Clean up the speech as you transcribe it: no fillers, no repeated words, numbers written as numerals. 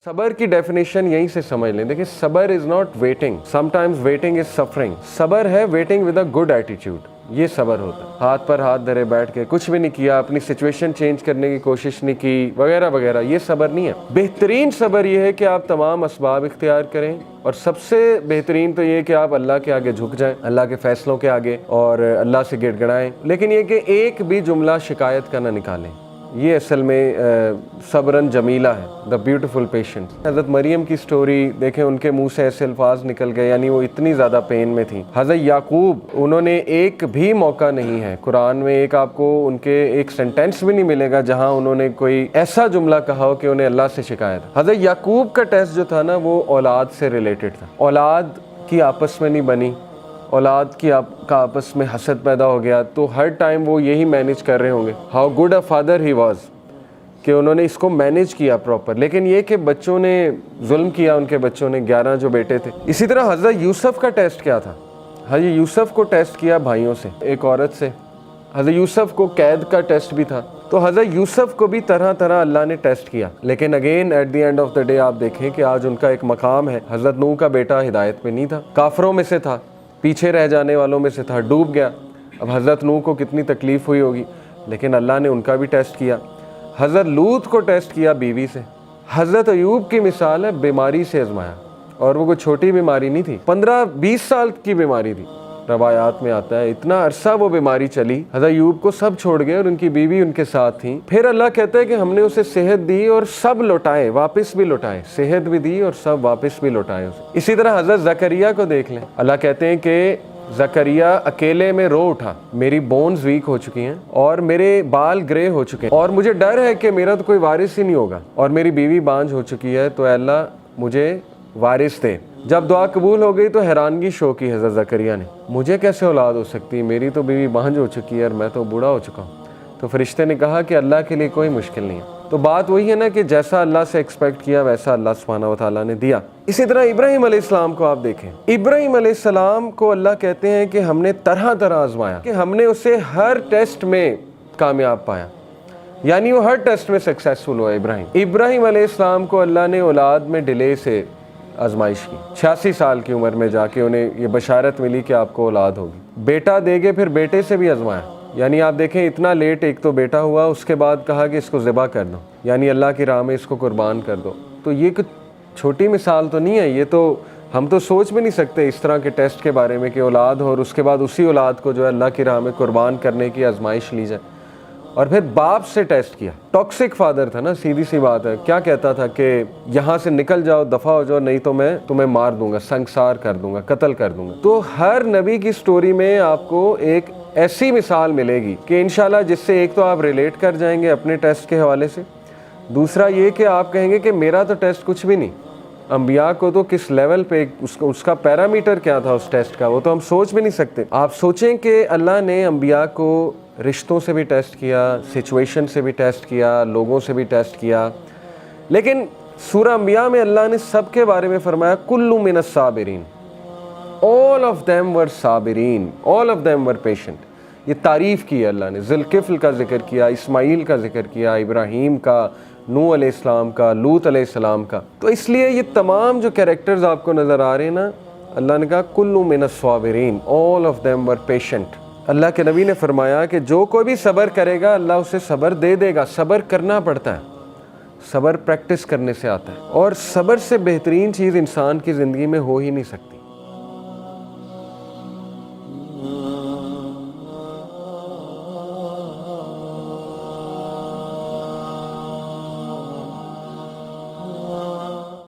صبر کی ڈیفینیشن یہیں سے سمجھ لیں. دیکھیں صبر is not waiting, some times waiting is suffering. صبر ہے waiting with a good attitude, یہ صبر ہوتا ہے. ہاتھ پر ہاتھ دھرے بیٹھ کے کچھ بھی نہیں کیا, اپنی سچویشن چینج کرنے کی کوشش نہیں کی وغیرہ وغیرہ, یہ صبر نہیں ہے. بہترین صبر یہ ہے کہ آپ تمام اسباب اختیار کریں, اور سب سے بہترین تو یہ کہ آپ اللہ کے آگے جھک جائیں, اللہ کے فیصلوں کے آگے, اور اللہ سے گڑ گڑائیں, لیکن یہ کہ ایک بھی جملہ شکایت کا نہ نکالیں. یہ اصل میں صبرن جمیلہ ہے, دا بیوٹیفل پیشنٹ. حضرت مریم کی سٹوری دیکھیں, ان کے منہ سے ایسے الفاظ نکل گئے, یعنی وہ اتنی زیادہ پین میں تھیں. حضرت یعقوب, انہوں نے ایک بھی موقع نہیں ہے قرآن میں, ایک آپ کو ان کے ایک سینٹینس بھی نہیں ملے گا جہاں انہوں نے کوئی ایسا جملہ کہا ہو کہ انہیں اللہ سے شکایت. حضرت یعقوب کا ٹیسٹ جو تھا نا, وہ اولاد سے ریلیٹڈ تھا. اولاد کی آپس میں نہیں بنی, اولاد کی کا آپس میں حسد پیدا ہو گیا, تو ہر ٹائم وہ یہی مینیج کر رہے ہوں گے. How good a father he was, کہ انہوں نے اس کو مینیج کیا پراپر. لیکن یہ کہ بچوں نے ظلم کیا, ان کے بچوں نے, 11 جو بیٹے تھے. اسی طرح حضرت یوسف کا ٹیسٹ کیا تھا؟ حضرت یوسف کو ٹیسٹ کیا بھائیوں سے, ایک عورت سے. حضرت یوسف کو قید کا ٹیسٹ بھی تھا. تو حضرت یوسف کو بھی طرح طرح اللہ نے ٹیسٹ کیا. لیکن again at the end of the day آپ دیکھیں کہ آج ان کا ایک مقام ہے. حضرت نوح کا بیٹا ہدایت میں نہیں تھا, کافروں میں سے تھا, پیچھے رہ جانے والوں میں سے تھا, ڈوب گیا. اب حضرت نوح کو کتنی تکلیف ہوئی ہوگی, لیکن اللہ نے ان کا بھی ٹیسٹ کیا. حضرت لوط کو ٹیسٹ کیا بیوی سے. حضرت ایوب کی مثال ہے, بیماری سے آزمایا, اور وہ کوئی چھوٹی بیماری نہیں تھی, 15-20 سال کی بیماری تھی. روایات میں آتا ہے اتنا عرصہ وہ بیماری چلی. حضرت ایوب کو سب چھوڑ گئے اور ان کی بیوی ان کے ساتھ تھیں. پھر اللہ کہتا ہے کہ ہم نے اسے صحت دی اور سب لوٹائے, واپس بھی لوٹائے. صحت بھی دی اور سب واپس بھی لوٹائے اسے. اسی طرح حضرت زکریا کو دیکھ لیں. اللہ کہتے ہیں کہ زکریا اکیلے میں رو اٹھا, میری بونز ویک ہو چکی ہیں اور میرے بال گرے ہو چکے ہیں, اور مجھے ڈر ہے کہ میرا تو کوئی وارث ہی نہیں ہوگا, اور میری بیوی بانجھ ہو چکی ہے, تو اے اللہ مجھے وارث دے. جب دعا قبول ہو گئی تو حیرانگی شو کی حضرت زکریا نے, مجھے کیسے اولاد ہو سکتی, میری تو بیوی بانجھ ہو چکی ہے اور میں تو بوڑھا ہو چکا ہوں. تو فرشتے نے کہا کہ اللہ کے لیے کوئی مشکل نہیں ہے. تو بات وہی ہے نا کہ جیسا اللہ سے ایکسپیکٹ کیا ویسا اللہ سبحانہ و تعالیٰ نے دیا. اسی طرح ابراہیم علیہ السلام کو آپ دیکھیں. ابراہیم علیہ السلام کو اللہ کہتے ہیں کہ ہم نے طرح طرح آزمایا, کہ ہم نے اسے ہر ٹیسٹ میں کامیاب پایا, یعنی وہ ہر ٹیسٹ میں سکسیسفل ہوا. ابراہیم علیہ السلام کو اللہ نے اولاد میں ڈیلے سے آزمائش کی. 86 سال کی عمر میں جا کے انہیں یہ بشارت ملی کہ آپ کو اولاد ہوگی. بیٹا دے گے, پھر بیٹے سے بھی آزمایا. یعنی آپ دیکھیں اتنا لیٹ ایک تو بیٹا ہوا, اس کے بعد کہا کہ اس کو ذبح کر دو, یعنی اللہ کی راہ میں اس کو قربان کر دو. تو یہ چھوٹی مثال تو نہیں ہے, یہ تو ہم تو سوچ بھی نہیں سکتے اس طرح کے ٹیسٹ کے بارے میں کہ اولاد ہو اور اس کے بعد اسی اولاد کو جو ہے اللہ کی راہ میں قربان کرنے کی آزمائش لی جائے. اور پھر باپ سے ٹیسٹ کیا. ٹاکسک فادر تھا نا, سیدھی سی بات ہے. کیا کہتا تھا کہ یہاں سے نکل جاؤ, دفع ہو جاؤ, نہیں تو میں تمہیں مار دوں گا, سنگسار کر دوں گا, قتل کر دوں گا. تو ہر نبی کی سٹوری میں آپ کو ایک ایسی مثال ملے گی کہ انشاءاللہ جس سے ایک تو آپ ریلیٹ کر جائیں گے اپنے ٹیسٹ کے حوالے سے, دوسرا یہ کہ آپ کہیں گے کہ میرا تو ٹیسٹ کچھ بھی نہیں. انبیاء کو تو کس لیول پہ اس کا پیرامیٹر کیا تھا اس ٹیسٹ کا, وہ تو ہم سوچ بھی نہیں سکتے. آپ سوچیں کہ اللہ نے انبیاء کو رشتوں سے بھی ٹیسٹ کیا, سچویشن سے بھی ٹیسٹ کیا, لوگوں سے بھی ٹیسٹ کیا, لیکن سورہ انبیاء میں اللہ نے سب کے بارے میں فرمایا کل من الصابرین, all of them were Sabireen, all of them were patient. یہ تعریف کی ہے اللہ نے. ذوالکفل کا ذکر کیا, اسماعیل کا ذکر کیا, ابراہیم کا, نوح علیہ السلام کا, لوط علیہ السلام کا. تو اس لیے یہ تمام جو کیریکٹرز آپ کو نظر آ رہے ہیں نا, اللہ نے کہا کل من الصابرین, all of them were patient. اللہ کے نبی نے فرمایا کہ جو کوئی بھی صبر کرے گا اللہ اسے صبر دے دے گا. صبر کرنا پڑتا ہے, صبر پریکٹس کرنے سے آتا ہے, اور صبر سے بہترین چیز انسان کی زندگی میں ہو ہی نہیں سکتی.